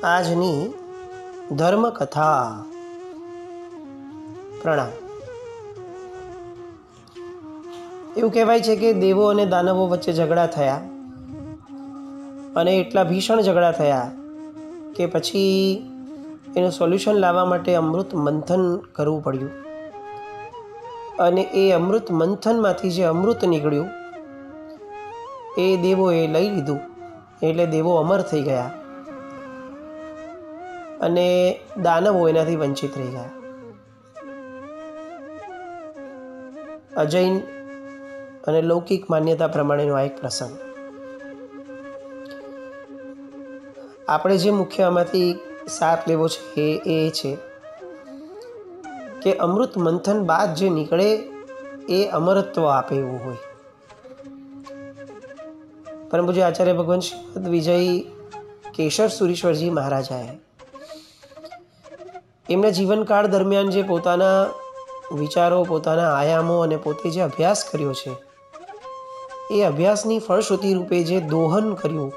આજની ધર્મકથા. પ્રણામ. એવું કહેવાય છે કે દેવો અને દાનવો વચ્ચે ઝઘડા થયા અને એટલા ભીષણ ઝઘડા થયા કે પછી એનું સોલ્યુશન લાવવા માટે અમૃત મંથન કરવું પડ્યું. અને એ અમૃત મંથનમાંથી જે અમૃત નીકળ્યું એ દેવોએ લઈ લીધું, એટલે દેવો અમર થઈ ગયા અને દાનવો એનાથી વંચિત રહી ગયા. અજૈન અને લૌકિક માન્યતા પ્રમાણેનો આ એક પ્રસંગ. આપણે જે મુખ્ય આમાંથી સાર લેવો છે એ છે કે અમૃત મંથન બાદ જે નીકળે એ અમરત્વ આપે એવું હોય. પરમ પૂજ્ય આચાર્ય ભગવાન શ્રીમદ વિજય કેશર સુરીશ્વરજી મહારાજાએ એમના જીવનકાળ દરમિયાન જે પોતાના વિચારો, પોતાના આયામો અને પોતે જે અભ્યાસ કર્યો છે એ અભ્યાસની ફળશ્રુતિ રૂપે જે દોહન કર્યું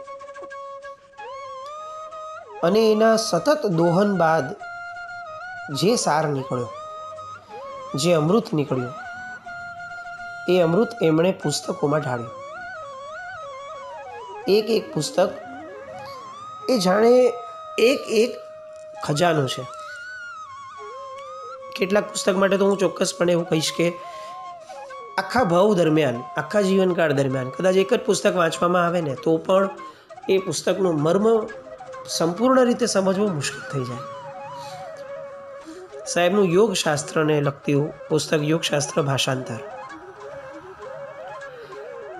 અને એના સતત દોહન બાદ જે સાર નીકળ્યો, જે અમૃત નીકળ્યું, એ અમૃત એમણે પુસ્તકોમાં ઢાળ્યું. એક એક પુસ્તક એ જાણે એક એક ખજાનો છે. કેટલાક પુસ્તક માટે તો હું ચોક્કસપણે એવું કહીશ કે આખા ભાવ દરમિયાન, આખા જીવનકાળ દરમિયાન કદાચ એક જ પુસ્તક વાંચવામાં આવે ને તો પણ એ પુસ્તકનું મર્મ સંપૂર્ણ રીતે સમજવું મુશ્કેલ થઈ જાય. સાહેબનું યોગશાસ્ત્રને લગતું પુસ્તક યોગશાસ્ત્ર ભાષાંતર,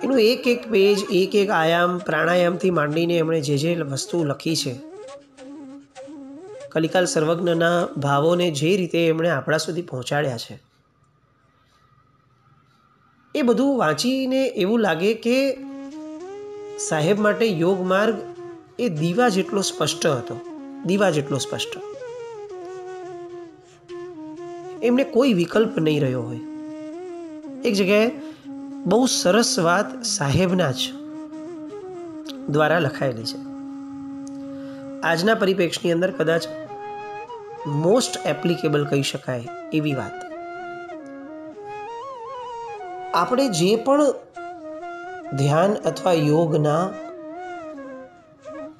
એનું એક એક પેજ, એક એક આયામ, પ્રાણાયામથી માંડીને એમણે જે વસ્તુ લખી છે, કલિકાલ સર્વજ્ઞના ભાવોને જે રીતે એમણે આપણા સુધી પહોંચાડ્યા છે, એ બધું વાંચીને એવું લાગે કે સાહેબ માટે યોગ માર્ગ એ દીવા જેટલો સ્પષ્ટ હતો, દીવા જેટલો સ્પષ્ટ. એમને કોઈ વિકલ્પ નહીં રહ્યો હોય. એક જગ્યાએ બહુ સરસ વાત સાહેબના જ દ્વારા લખાયેલી છે. આજના પરિપ્રેક્ષની અંદર કદાચ મોસ્ટ એપ્લિકેબલ કહી શકાય એવી વાત. આપણે જે પણ ધ્યાન અથવા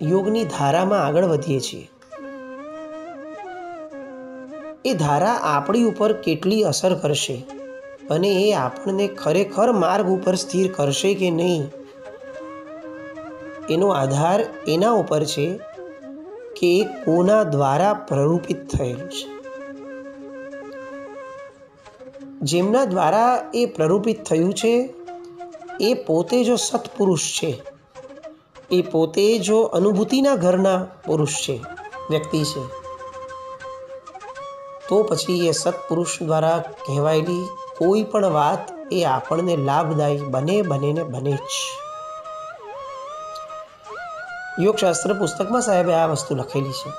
યોગની ધારામાં આગળ વધીએ છીએ, એ ધારા આપણી ઉપર કેટલી અસર કરશે અને એ આપણને ખરેખર માર્ગ ઉપર સ્થિર કરશે કે નહીં, એનો આધાર એના ઉપર છે કે એ કોના દ્વારા પ્રરૂપિત થયેલું છે. જેમના દ્વારા એ પ્રરૂપિત થયું છે એ પોતે જો સત્પુરુષ છે, એ પોતે જો અનુભૂતિના ઘરના પુરુષ છે, વ્યક્તિ છે, તો પછી એ સત્પુરુષ દ્વારા કહેવાયેલી કોઈ પણ વાત એ આપણને લાભદાયી બને જ. યોગશાસ્ત્ર પુસ્તકમાં સાહેબે આ વસ્તુ લખેલી છે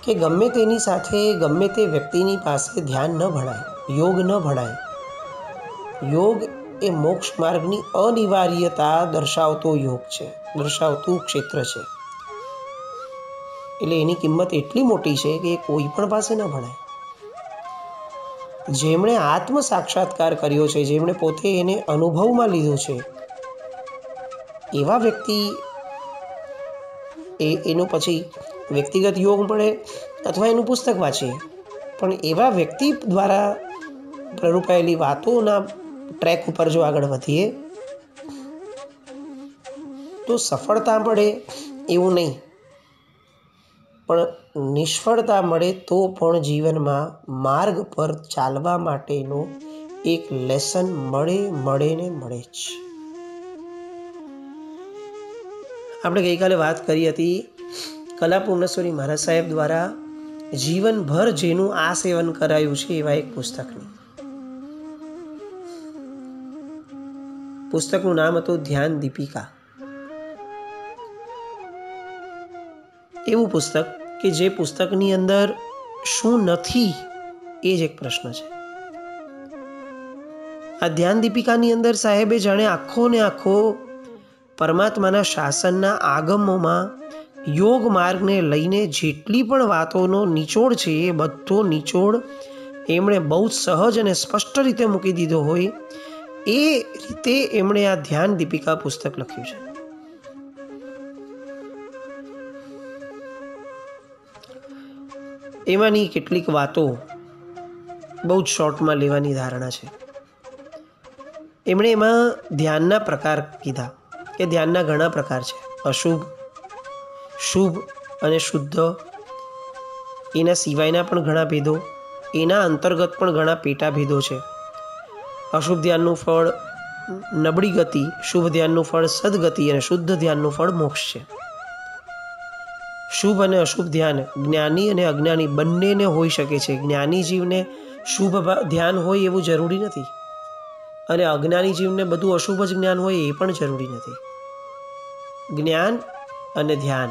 કે ગમે તેની સાથે, ગમે તે વ્યક્તિની પાસે ધ્યાન ન ભણાય, યોગ ન ભણાય. યોગ એ મોક્ષ માર્ગની અનિવાર્યતા દર્શાવતો યોગ છે, દર્શાવતું ક્ષેત્ર છે. એટલે એની કિંમત એટલી મોટી છે કે કોઈ પણ પાસે ન ભણાય. જેમણે આત્મ સાક્ષાત્કાર કર્યો છે, જેમણે પોતે એને અનુભવમાં લીધો છે, એવા વ્યક્તિ એનું પછી વ્યક્તિગત યોગ મળે અથવા એનું પુસ્તક વાંચીએ, પણ એવા વ્યક્તિ દ્વારા પ્રરૂપાયેલી વાતોના ટ્રેક ઉપર જો આગળ વધીએ તો સફળતા મળે એવું નહીં, પણ નિષ્ફળતા મળે તો પણ જીવનમાં માર્ગ પર ચાલવા માટેનો એક લેસન મળે જ. આપણે ગઈકાલે વાત કરી હતી કલા પૂર્ણેશ્વરી મહારાજ સાહેબ દ્વારા જીવનભર જેનું આ સેવન કરાયું છે એવા એક પુસ્તકનું. પુસ્તકનું નામ હતું ધ્યાન દીપિકા. એવું પુસ્તક કે જે પુસ્તકની અંદર શું નથી એ જ એક પ્રશ્ન છે. આ ધ્યાન દીપિકાની અંદર સાહેબે જાણે આખો ને આખો પરમાત્માના શાસનના આગમોમાં યોગ માર્ગને લઈને જેટલી પણ વાતોનો નિચોડ છે એ બધો નિચોડ એમણે બહુ જ સહજ અને સ્પષ્ટ રીતે મૂકી દીધો હોય એ રીતે એમણે આ ધ્યાન દીપિકા પુસ્તક લખ્યું છે. એમાંની કેટલીક વાતો બહુ જ શોર્ટમાં લેવાની ધારણા છે. એમણે એમાં ધ્યાનના પ્રકાર કીધા કે ધ્યાનના ઘણા પ્રકાર છે. અશુભ, શુભ અને શુદ્ધ, એના સિવાયના પણ ઘણા ભેદો, એના અંતર્ગત પણ ઘણા પેટા ભેદો છે. અશુભ ધ્યાનનું ફળ નબળી ગતિ, શુભ ધ્યાનનું ફળ સદગતિ અને શુદ્ધ ધ્યાનનું ફળ મોક્ષ છે. શુભ અને અશુભ ધ્યાન જ્ઞાની અને અજ્ઞાની બંનેને હોઈ શકે છે. જ્ઞાની જીવને શુભ ધ્યાન હોય એવું જરૂરી નથી અને અજ્ઞાની જીવને બધું અશુભ જ જ્ઞાન હોય એ પણ જરૂરી નથી. જ્ઞાન અને ધ્યાન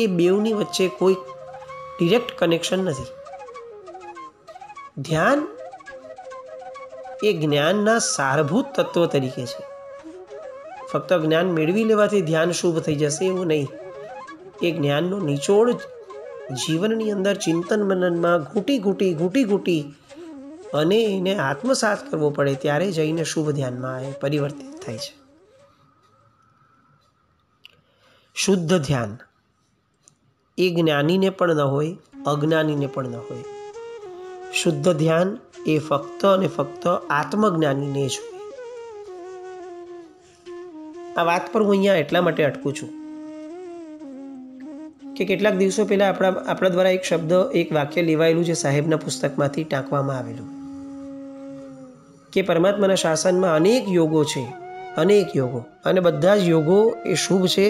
એ બેઉની વચ્ચે કોઈ ડિરેક્ટ કનેક્શન નથી. ધ્યાન એ જ્ઞાનના સારભૂત તત્વ તરીકે છે. ફક્ત જ્ઞાન મેળવી લેવાથી ધ્યાન શુભ થઈ જશે એવું નહીં. એ જ્ઞાનનો નિચોડ જીવનની અંદર ચિંતન મનનમાં ઘૂંટી અને એને આત્મસાત કરવો પડે ત્યારે જઈને શુભ ધ્યાનમાં એ પરિવર્તિત થાય છે. શુદ્ધ ધ્યાન એ જ્ઞાનીને પણ ન હોય, અજ્ઞાનીને પણ ન હોય. શુદ્ધ ધ્યાન એ ફક્ત અને ફક્ત આત્મજ્ઞાનીને જ હોય. આ વાત પર હું અહીંયા એટલા માટે અટકું છું કે કેટલાક દિવસો પહેલાં આપણા દ્વારા એક શબ્દ, એક વાક્ય લેવાયેલું છે સાહેબના પુસ્તકમાંથી ટાંકવામાં આવેલું કે પરમાત્માના શાસનમાં અનેક યોગો છે, અનેક યોગો, અને બધા જ યોગો એ શુભ છે,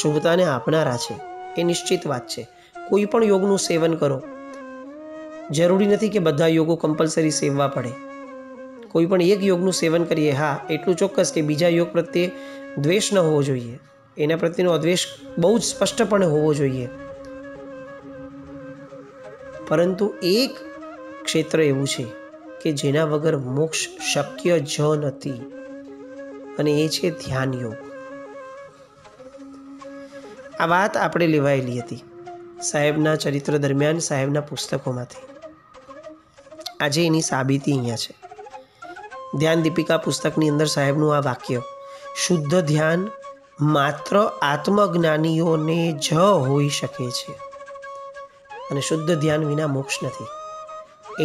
શુભતાને આપનારા છે. એ નિશ્ચિત વાત છે. કોઈ પણ યોગનું સેવન કરો, જરૂરી નથી કે બધા યોગો કમ્પલસરી સેવવા પડે. કોઈ પણ એક યોગનું સેવન કરીએ, હા એટલું ચોક્કસ કે બીજા યોગ પ્રત્યે દ્વેષ ન હોવો જોઈએ, એના પ્રત્યેનો અદ્વેષ બહુ જ સ્પષ્ટપણે હોવો જોઈએ. પરંતુ એક ક્ષેત્ર એવું છે કે જેના વગર મોક્ષ શક્ય જ નથી અને એ છે ધ્યાન યોગ. આ વાત આપણે લેવાયેલી હતી સાહેબના ચરિત્ર દરમિયાન, સાહેબના પુસ્તકોમાંથી. આજે એની સાબિતી અહીંયા છે. ધ્યાન દીપિકા પુસ્તકની અંદર સાહેબનું આ વાક્ય, શુદ્ધ ધ્યાન માત્ર આત્મજ્ઞાનીઓને જ હોઈ શકે છે અને શુદ્ધ ધ્યાન વિના મોક્ષ નથી.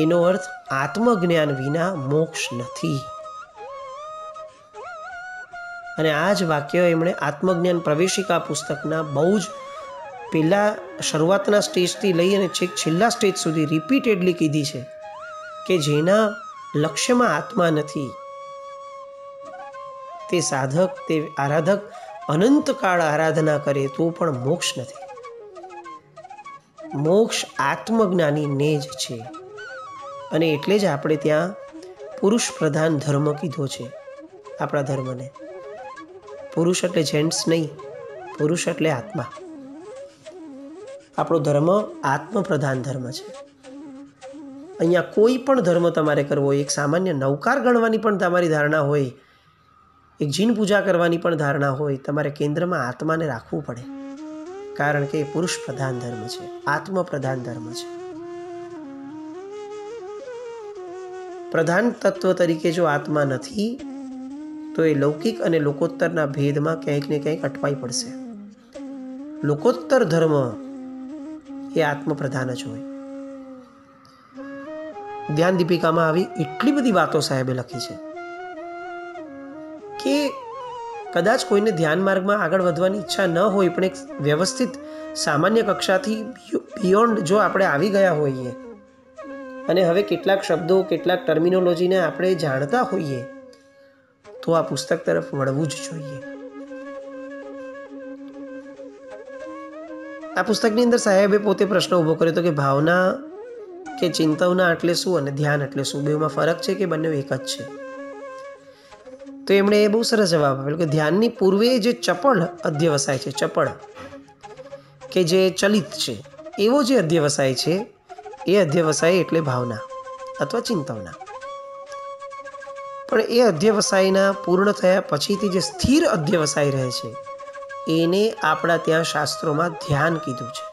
એનો અર્થ આત્મજ્ઞાન વિના મોક્ષ નથી. અને આ જ વાક્ય એમણે આત્મજ્ઞાન પ્રવેશિકા પુસ્તકના બહુ જ પહેલાં શરૂઆતના સ્ટેજથી લઈ અને છેલ્લા સ્ટેજ સુધી રિપીટેડલી કીધી છે કે જેના લક્ષ્યમાં આત્મા નથી તે સાધક, તે આરાધક અનંતકાળ આરાધના કરે તો પણ મોક્ષ નથી. મોક્ષ આત્મજ્ઞાનીને જ છે. અને એટલે જ આપણે ત્યાં પુરુષ પ્રધાન ધર્મ કીધો છે. આપણા ધર્મને પુરુષ એટલે જેન્ટ્સ નહીં, પુરુષ એટલે આત્મા. આપણો ધર્મ આત્મપ્રધાન ધર્મ છે. અહીંયા કોઈ પણ ધર્મ તમારે કરવો હોય, એક સામાન્ય નવકાર ગણવાની પણ તમારી ધારણા હોય, એક જીન પૂજા કરવાની પણ ધારણા હોય, તમારે કેન્દ્રમાં આત્માને રાખવું પડે. કારણ કે એ પુરુષ પ્રધાન ધર્મ છે, આત્મપ્રધાન ધર્મ છે. પ્રધાન તત્વ તરીકે જો આત્મા નથી તો એ લૌકિક અને લોકોત્તરના ભેદમાં ક્યાંક ને ક્યાંક અટવાઈ પડશે. લોકોત્તર ધર્મ એ આત્મપ્રધાન જ હોય. ધ્યાન દીપિકામાં આવી એટલી બધી વાતો સાહેબે લખી છે કે કદાચ કોઈને ધ્યાન માર્ગમાં આગળ વધવાની ઈચ્છા ન હોય, પણ એક વ્યવસ્થિત સામાન્ય કક્ષાથી બિયોન્ડ જો આપણે આવી ગયા હોઈએ અને હવે કેટલાક શબ્દો, કેટલાક ટર્મિનોલોજીને આપણે જાણતા હોઈએ તો આ પુસ્તક તરફ વળવું જ જોઈએ. આ પુસ્તકની અંદર સાહેબે પોતે પ્રશ્ન ઊભો કર્યો હતો કે ભાવના કે ચિંતવના એટલે શું અને ધ્યાન એટલે શું, બેમાં ફરક છે કે બંને એક જ છે? તો એમણે એ બહુ સરસ જવાબ આપ્યો કે ધ્યાનની પૂર્વે જે ચપળ અધ્યવસાય છે, ચપળ કે જે ચલિત છે, એવો જે અધ્યવસાય છે એ અધ્યવસાય એટલે ભાવના અથવા ચિંતવના. પણ એ અધ્યવસાયના પૂર્ણ થયા પછીથી જે સ્થિર અધ્યવસાય રહે છે એને આપણા ત્યાં શાસ્ત્રોમાં ધ્યાન કીધું છે.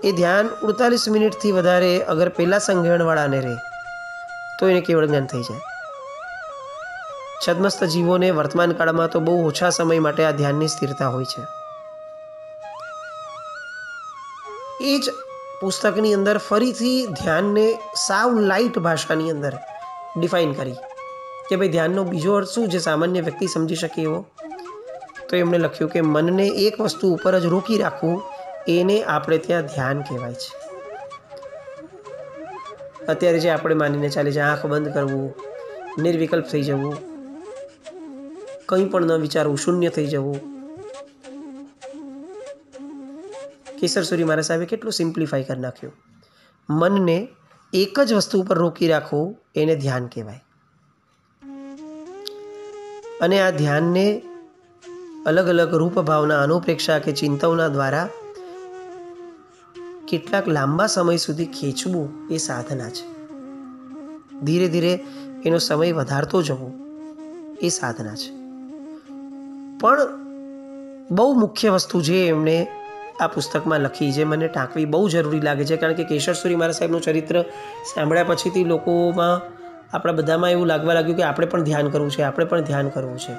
એ ધ્યાન 48 મિનિટથી વધારે અગર પહેલાં સંગ્રહણવાળાને રહે તો એને કેવળ જ્ઞાન થઈ જાય. છદ્મસ્ત જીવોને વર્તમાન કાળમાં તો બહુ ઓછા સમય માટે આ ધ્યાનની સ્થિરતા હોય છે. એ જ પુસ્તકની અંદર ફરીથી ધ્યાનને સાવ લાઇટ ભાષાની અંદર ડિફાઇન કરી કે ભાઈ ધ્યાનનો બીજો અર્થ શું જે સામાન્ય વ્યક્તિ સમજી શકે એવો. તો એમણે લખ્યું કે મનને એક વસ્તુ ઉપર જ રોકી રાખવું એને આપણે ત્યાં ધ્યાન કહેવાય છે. અત્યારે જે આપણે માનીને ચાલે છે આંખ બંધ કરવું, નિર્વિકલ્પ થઈ જવું, કંઈ પણ ન વિચારવું, શૂન્ય થઈ જવું. કેસર સૂરી મહારાજ સાહેબે કેટલું સિમ્પ્લિફાઈ કરી નાખ્યું. મનને એક જ વસ્તુ ઉપર રોકી રાખવું એને ધ્યાન કહેવાય. અને આ ધ્યાનને અલગ અલગ રૂપ ભાવના, અનુપ્રેક્ષા કે ચિંતવના દ્વારા કેટલાક લાંબા સમય સુધી ખેંચવું એ સાધના છે. ધીરે ધીરે એનો સમય વધારતો જવો એ સાધના છે. પણ બહુ મુખ્ય વસ્તુ જે એમણે આ પુસ્તકમાં લખી, જે મને ટાંકવી બહુ જરૂરી લાગે છે, કારણ કે કેશર સૂરી મહારાજ સાહેબનું ચરિત્ર સાંભળ્યા પછીથી લોકોમાં, આપણા બધામાં એવું લાગવા લાગ્યું કે આપણે પણ ધ્યાન કરવું છે, આપણે પણ ધ્યાન કરવું છે.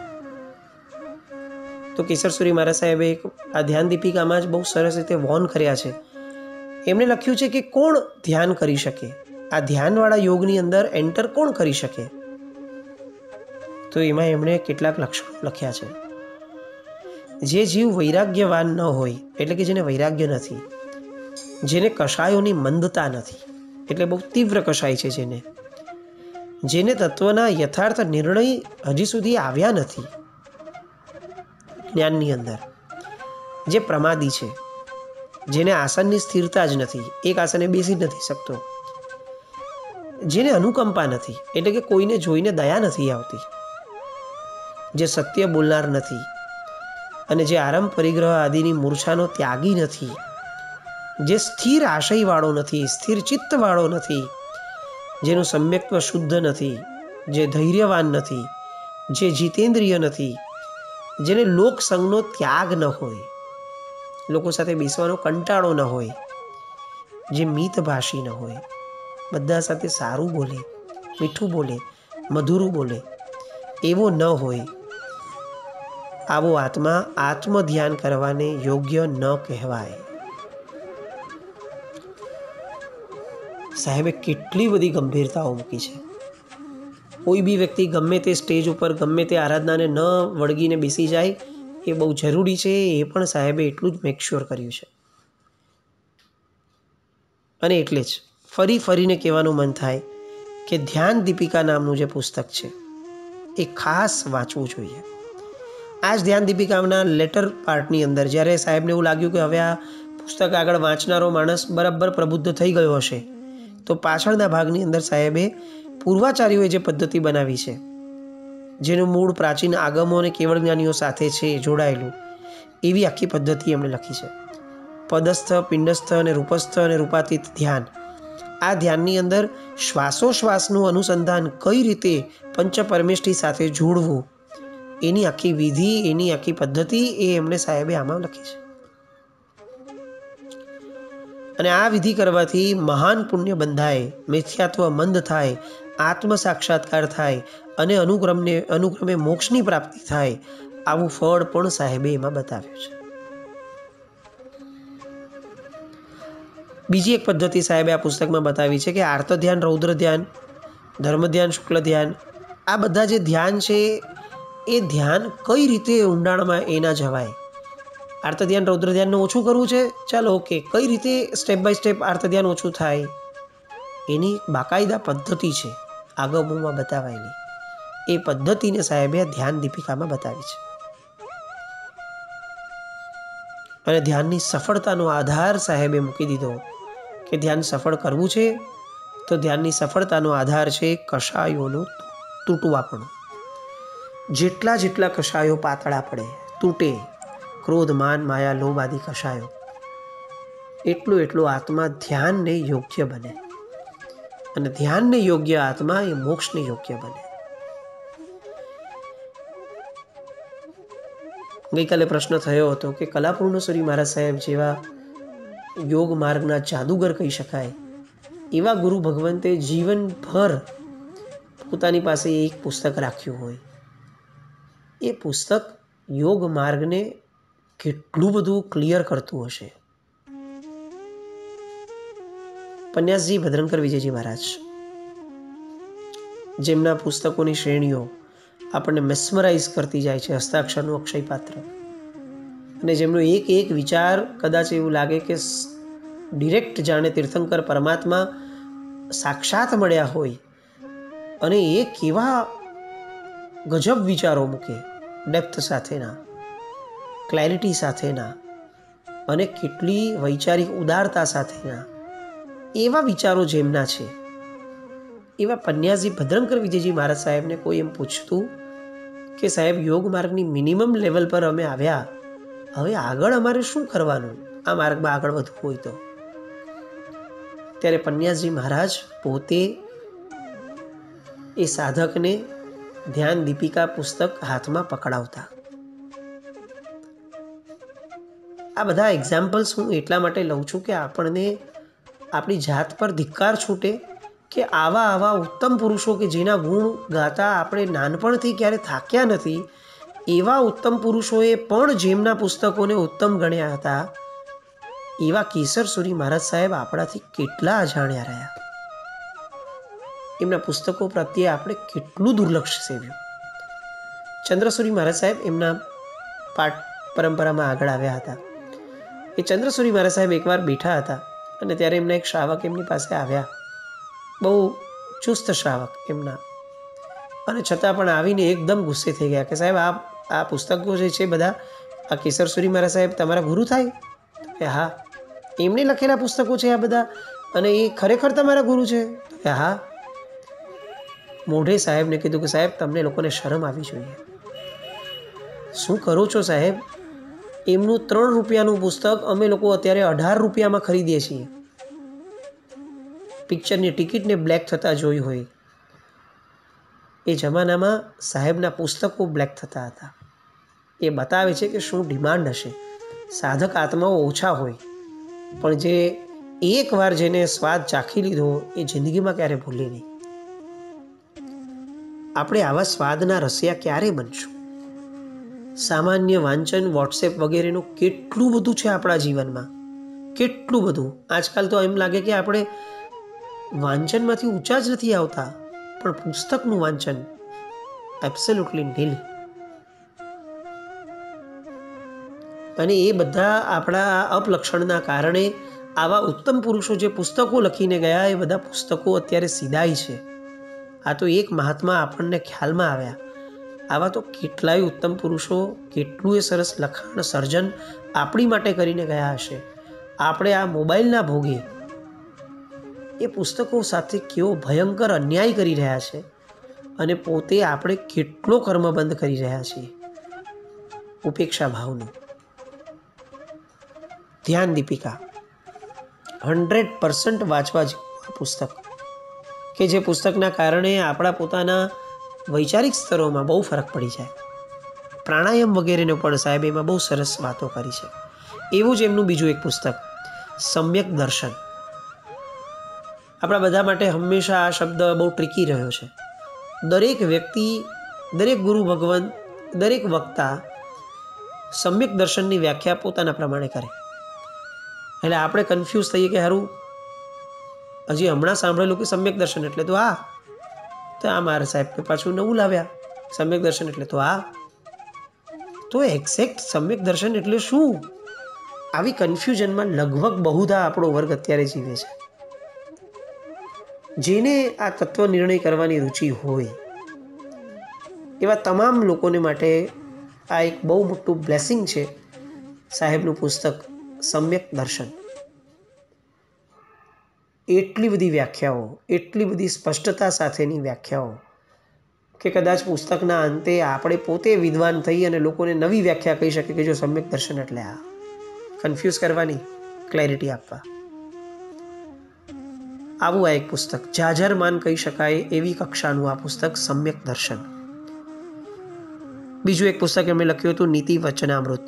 તો કેશર સૂરી મહારાજ સાહેબે આ ધ્યાન દીપિકામાં જ બહુ સરસ રીતે વોર્ન કર્યા છે. એમણે લખ્યું છે કે કોણ ધ્યાન કરી શકે, આ ધ્યાનવાળા યોગની અંદર એન્ટર કોણ કરી શકે. તો એમાં એમણે કેટલાક લક્ષણો લખ્યા છે. જે જીવ વૈરાગ્યવાન ન હોય, એટલે કે જેને વૈરાગ્ય નથી, જેને કષાયોની મંદતા નથી, એટલે બહુ તીવ્ર કષાય છે, જેને તત્વના યથાર્થ નિર્ણય હજી સુધી આવ્યા નથી જ્ઞાનની અંદર, જે પ્રમાદી છે, જેને આસનની સ્થિરતા જ નથી, એક આસને બેસી જ નથી શકતો, જેને અનુકંપા નથી, એટલે કે કોઈને જોઈને દયા નથી આવતી, જે સત્ય બોલનાર નથી, અને જે આરંભ પરિગ્રહ આદિની મૂર્છાનો ત્યાગી નથી, જે સ્થિર આશયવાળો નથી, સ્થિર ચિત્તવાળો નથી, જેનું સમ્યક્ત્વ શુદ્ધ નથી, જે ધૈર્યવાન નથી, જે જીતેન્દ્રિય નથી, જેને લોકસંગનો ત્યાગ ન હોય, લોકો સાથે બેસવાનો કંટાળો ન હોય, જે મિતભાષી ન હોય, બધા સાથે સારું બોલે, મીઠું બોલે, મધુરું બોલે, એવો ન હોય, આવો આત્મા આત્મધ્યાન કરવાને યોગ્ય ન કહેવાય. સાહેબે કેટલી બધી ગંભીરતાઓ મૂકી છે. કોઈ બી વ્યક્તિ ગમે તે સ્ટેજ ઉપર, ગમે તે આરાધનાને ન વળગીને બેસી જાય એ બહુ જરૂરી છે. એ પણ સાહેબે એટલું જ મેકશ્યોર કર્યું છે. અને એટલે જ ફરીને કહેવાનું મન થાય કે ધ્યાન દીપિકા નામનું જે પુસ્તક છે એ ખાસ વાંચવું જોઈએ. આ જ ધ્યાન દીપિકાના લેટર પાર્ટની અંદર જ્યારે સાહેબને એવું લાગ્યું કે હવે આ પુસ્તક આગળ વાંચનારો માણસ બરાબર પ્રબુદ્ધ થઈ ગયો હશે, તો પાછળના ભાગની અંદર સાહેબે પૂર્વાચાર્યોએ જે પદ્ધતિ બનાવી છે, જેનું મૂળ પ્રાચીન આગમો અને કેવળ જ્ઞાનીઓ સાથે છે જોડાયેલું, એવી આખી પદ્ધતિ એમણે લખી છે. પદસ્થ, પિંડસ્થ અને રૂપસ્થ અને રૂપાતીત ધ્યાન. આ ધ્યાનની અંદર શ્વાસોશ્વાસનું અનુસંધાન કઈ રીતે પંચ પરમેષ્ઠી સાથે જોડવું, એની આખી વિધિ, એની આખી પદ્ધતિ એ એમણે સાહેબે આમાં લખી છે. અને આ વિધિ કરવાથી મહાન પુણ્ય બંધાય, મિથ્યાત્વ મંદ થાય, આત્મ સાક્ષાત્કાર થાય અને અનુક્રમે મોક્ષની પ્રાપ્તિ થાય. આવું ફળ પણ સાહેબે એમાં બતાવ્યું છે. બીજી એક પદ્ધતિ સાહેબે આ પુસ્તકમાં બતાવી છે કે આર્ત ધ્યાન, રૌદ્ર ધ્યાન, ધર્મ ધ્યાન, શુક્લ ધ્યાન, આ બધા જે ધ્યાન છે એ ધ્યાન કઈ રીતે ઊંડાણમાં એના જવાય. આર્ત ધ્યાન, રૌદ્ર ધ્યાનને ઓછું કરવું છે, ચાલો ઓકે, કઈ રીતે સ્ટેપ બાય સ્ટેપ આર્ત ધ્યાન ઓછું થાય, એની બાકાયદા પદ્ધતિ છે આગમોમાં બતાવાયેલી. એ પદ્ધતિને સાહેબે ધ્યાન દીપિકામાં બતાવી છે. અને ધ્યાનની સફળતાનો આધાર સાહેબે મૂકી દીધો કે ધ્યાન સફળ કરવું છે તો ધ્યાનની સફળતાનો આધાર છે કષાયોનું તૂટવાપણું. જેટલા કષાયો પાતળા પડે, તૂટે, ક્રોધ, માન, માયા, લોભ આદિ કષાયો, એટલું આત્મા ધ્યાનને યોગ્ય બને. અને ધ્યાનને યોગ્ય આત્મા એ મોક્ષને યોગ્ય બને. ગઈકાલે પ્રશ્ન થયો હતો કે કલાપૂર્ણેશ્વરી મહારાજ સાહેબ જેવા યોગ માર્ગના જાદુગર કહી શકાય એવા ગુરુ ભગવંતે જીવનભર પોતાની પાસે એક પુસ્તક રાખ્યું હોય, એ પુસ્તક યોગ માર્ગને કેટલું બધું ક્લિયર કરતું હશે. પન્યાસજી ભદ્રંકર વિજયજી મહારાજ, જેમના પુસ્તકોની શ્રેણીઓ આપણને મેસ્મરાઇઝ કરતી જાય છે, હસ્તાક્ષરનું અક્ષયપાત્ર, અને જેમનો એક એક વિચાર કદાચ એવું લાગે કે ડિરેક્ટ જાણે તીર્થંકર પરમાત્મા સાક્ષાત મળ્યા હોય, અને એ કેવા ગજબ વિચારો મૂકે, ડેપ્થ સાથેના, ક્લેરિટી સાથેના, અને કેટલી વૈચારિક ઉદારતા સાથેના એવા વિચારો જેમના છે, એવા પન્યાસજી ભદ્રંકર વિજયજી મહારાજ સાહેબને કોઈ એમ પૂછતું કે સાહેબ યોગ માર્ગની મિનિમમ લેવલ પર અમે આવ્યા, હવે આગળ અમારે શું કરવાનું આ માર્ગમાં આગળ વધવું હોય તો? ત્યારે પન્યાસજી મહારાજ પોતે એ સાધકને ધ્યાન દીપિકા પુસ્તક હાથમાં પકડાવતા. આ બધા એક્ઝામ્પલ્સ હું એટલા માટે લઉં છું કે આપણને આપણી જાત પર ધિક્કાર છૂટે કે આવા ઉત્તમ પુરુષો કે જેના ગુણ ગાતા આપણે નાનપણથી ક્યારે થાક્યા નથી, એવા ઉત્તમ પુરુષોએ પણ જેમના પુસ્તકોને ઉત્તમ ગણ્યા હતા, એવા કેસરસુરી મહારાજ સાહેબ આપણાથી કેટલા અજાણ્યા રહ્યા. એમના પુસ્તકો પ્રત્યે આપણે કેટલું દુર્લક્ષ સેવ્યું. ચંદ્રસુરી મહારાજ સાહેબ એમના પાઠ પરંપરામાં આગળ આવ્યા હતા. એ ચંદ્રસુરી મહારાજ સાહેબ એકવાર બેઠા હતા અને ત્યારે એમના એક શ્રાવક એમની પાસે આવ્યા, બહુ ચુસ્ત શ્રાવક એમના, અને છતાં પણ આવીને એકદમ ગુસ્સે થઈ ગયા કે સાહેબ આ પુસ્તકો જે છે બધા, આ કેસરસુરી મહારાજ સાહેબ તમારા ગુરુ થાય? કે હા. એમણે લખેલા પુસ્તકો છે આ બધા, અને એ ખરેખર તમારા ગુરુ છે? કે હા. મોઢે સાહેબને કીધું કે સાહેબ તમને લોકોને શરમ આવી જોઈએ. શું કરો છો સાહેબ? એમનું 3 રૂપિયાનું પુસ્તક અમે લોકો અત્યારે 18 રૂપિયામાં ખરીદીએ છીએ. પિક્ચરની ટિકિટને બ્લેક થતા જોઈ હોય, એ જમાનામાં સાહેબના પુસ્તકો બ્લેક થતા હતા. એ બતાવે છે કે શું ડિમાન્ડ હશે. સાધક આત્માઓ ઓછા હોય, પણ જે એકવાર જેને સ્વાદ ચાખી લીધો એ જિંદગીમાં ક્યારે ભૂલે નહીં. આપણે આવા સ્વાદના રસિયા ક્યારે બનશું? સામાન્ય વાંચન, વોટ્સએપ વગેરેનું કેટલું બધું છે આપણા જીવનમાં, કેટલું બધું. આજકાલ તો એમ લાગે કે આપણે વાંચનમાંથી ઊંચા જ નથી આવતા, પણ પુસ્તકનું વાંચન એબ્સોલ્યુટલી નીલ. અને એ બધા આપણા અપલક્ષણના કારણે આવા ઉત્તમ પુરુષો જે પુસ્તકો લખીને ગયા, એ બધા પુસ્તકો અત્યારે સીધાય છે. આ તો એક મહાત્મા આપણને ખ્યાલમાં આવ્યા. આવા તો કેટલાય ઉત્તમ પુરુષો કેટલું એ સરસ લખાણ સર્જન આપણી માટે કરીને ગયા હશે. આપણે આ મોબાઈલના ભોગે એ પુસ્તકો સાથે કેવો ભયંકર અન્યાય કરી રહ્યા છે, અને પોતે આપણે કેટલો કર્મબંધ કરી રહ્યા છીએ. ઉપેક્ષા ભાવનું. ધ્યાન દીપિકા 100% વાંચવા જેવું આ પુસ્તક, કે જે પુસ્તકના કારણે આપણા પોતાના વૈચારિક સ્તરોમાં બહુ ફરક પડી જાય. પ્રાણાયામ વગેરેનો પણ સાહેબ એમાં બહુ સરસ વાતો કરી છે. એવું જ એમનું બીજું એક પુસ્તક સમ્યક દર્શન. આપણા બધા માટે હંમેશા આ શબ્દ બહુ ટ્રિકી રહ્યો છે. દરેક વ્યક્તિ, દરેક ગુરુ ભગવાન, દરેક વક્તા સમ્યક દર્શનની વ્યાખ્યા પોતાના પ્રમાણે કરે. એટલે આપણે કન્ફ્યુઝ થઈએ કે હારું હજી હમણાં સાંભળેલું કે સમ્યક દર્શન એટલે તો આ, તો આ મારા સાહેબ કે પાછું નવું લાવ્યા, સમ્યક દર્શન એટલે તો આ, તો એક્ઝેક્ટ સમ્યક દર્શન એટલે શું? આવી કન્ફ્યુઝનમાં લગભગ બહુધા આપણો વર્ગ અત્યારે જીવે છે. જેને આ તત્વ નિર્ણય કરવાની રુચિ હોય એવા તમામ લોકોને માટે આ એક બહુ મોટું બ્લેસિંગ છે, સાહેબનું પુસ્તક સમ્યક દર્શન. એટલી બધી વ્યાખ્યાઓ, એટલી બધી સ્પષ્ટતા સાથેની વ્યાખ્યાઓ કે કદાચ પુસ્તકના અંતે આપણે પોતે વિદ્વાન થઈ અને લોકોને નવી વ્યાખ્યા કહી શકીએ કે જો સમ્યક દર્શન એટલે આ. કન્ફ્યુઝ કરવાની, ક્લેરિટી આપવા. આવું આ એક પુસ્તક, જાજરમાન કહી શકાય એવી કક્ષાનું આ પુસ્તક સમ્યક દર્શન. બીજું એક પુસ્તક એમણે લખ્યું હતું નીતિ વચનામૃત.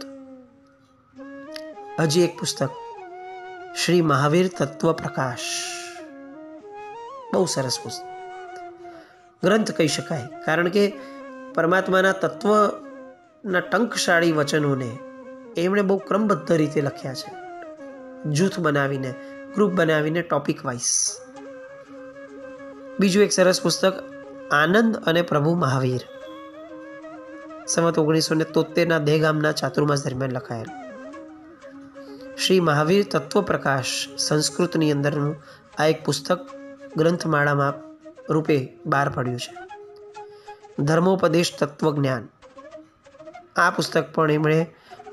હજી એક પુસ્તક શ્રી મહાવીર તત્વ પ્રકાશ. બહુ સરસ પુસ્તક, ગ્રંથ કહી શકાય, કારણ કે પરમાત્માના તત્વના ટંકશાળી વચનોને એમણે બહુ ક્રમબદ્ધ રીતે લખ્યા છે, જૂથ બનાવીને, ગ્રુપ બનાવીને, ટોપિક વાઇઝ. બીજું એક સરસ પુસ્તક આનંદ અને પ્રભુ મહાવીર, સંવત 1973 દહેગામના ચાતુર્માસ દરમિયાન લખાયેલું. શ્રી મહાવીર તત્વ પ્રકાશ સંસ્કૃતની અંદરનું આ એક પુસ્તક ગ્રંથમાળામાં રૂપે બહાર પડ્યું છે. ધર્મોપદેશ તત્વજ્ઞાન, આ પુસ્તક પણ એમણે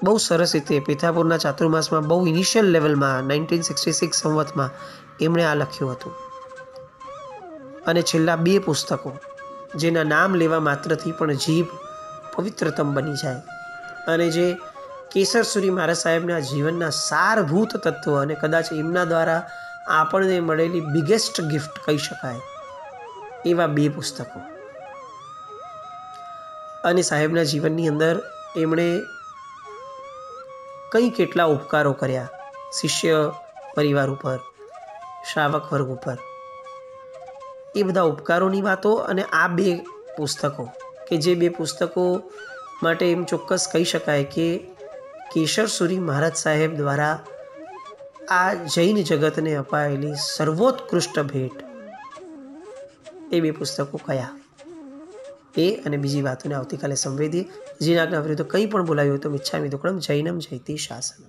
બહુ સરસ રીતે પિથાપુરના ચાતુર્માસમાં બહુ ઇનિશિયલ લેવલમાં 1966 સંવતમાં એમણે આ લખ્યું હતું. અને છેલ્લા 2 પુસ્તકો જેના નામ લેવા માત્રથી પણ જીભ પવિત્રતમ બની જાય, અને જે કેસરસુરી મહારાજ સાહેબના જીવનના સારભૂત તત્વો અને કદાચ એમના દ્વારા આપણને મળેલી બિગેસ્ટ ગિફ્ટ કહી શકાય એવા 2 પુસ્તકો. અને સાહેબના જીવનની અંદર એમણે કઈ કેટલા ઉપકારો કર્યા શિષ્ય પરિવાર ઉપર, શ્રાવક વર્ગ ઉપર, એ બધા ઉપકારોની વાતો. અને આ 2 પુસ્તકો કે જે 2 પુસ્તકો માટે એમ ચોક્કસ કહી શકાય કે કેસરસુરી મહારાજ સાહેબ દ્વારા આ જૈન જગતને અપાયેલી સર્વોત્કૃષ્ટ ભેટ, એ 2 પુસ્તકો કયા, એ અને બીજી વાતોને આવતીકાલે સંવેદીએ. જીનાજ્ઞા વિરુદ્ધ કંઈ પણ બોલાયું હોય તો મિચ્છામિ દુક્કડમ જૈનમ જયતિ શાસનમ.